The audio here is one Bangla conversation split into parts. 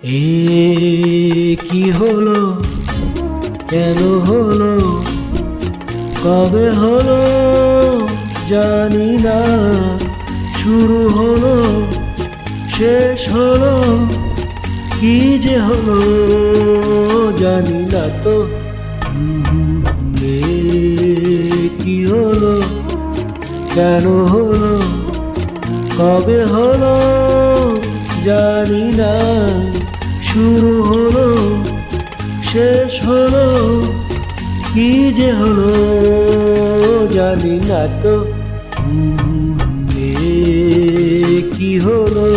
এ কি হলো, কেন হলো, কবে হলো জানি না। শুরু হলো, শেষ হলো, কি যে হলো জানি না তো। এ কি হলো, কেন হলো, কবে হলো জানি না। শুরু হলো, শেষ হলো, কি যে হলো জানি না তো। এ কি হলো।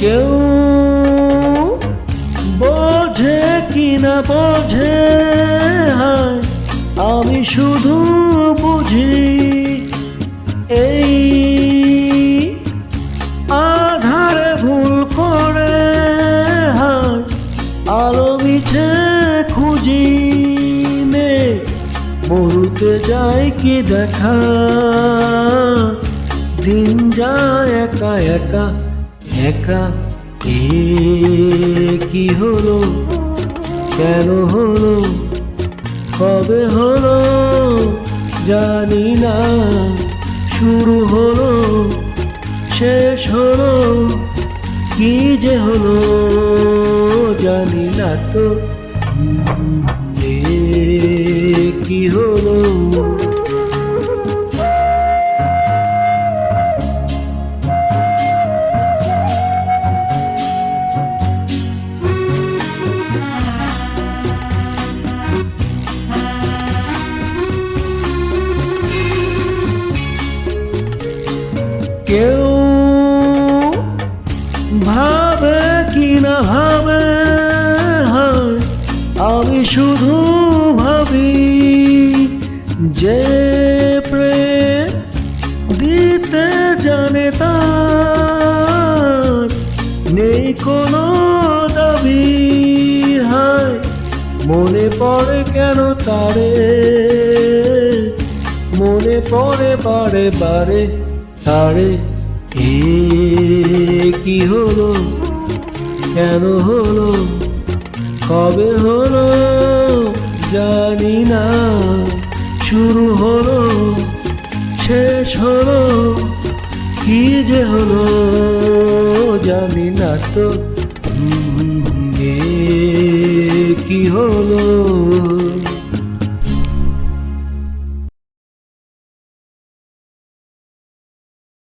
কেউ বোঝে কি না বোঝে, হায় আমি শুধু বুঝি এই আধারে ভুল করে, হায় আলো মিছে খুঁজি। মেঘ মরুতে যায় কি দেখা, দিন যায় একা একা একা। এ কি হলো, কেন হলো, কবে হলো জানি না। শুরু হলো, শেষ হলো, কি যে হলো জানি না তো। এ কি হলো। কেউ ভাবে কি না ভাবে, হায় আমি শুধু ভাবি যে প্রেম দিতে জানে তার নেই কোনো দাবি। হায় মনে পড়ে কেন তারে, মনে পড়ে বারে বারে তারে। এ কি হলো, কেন হলো, কবে হলো জানি না। শুরু হলো, শেষ হলো, কি যে হলো জানি না তো। এ কি হলো।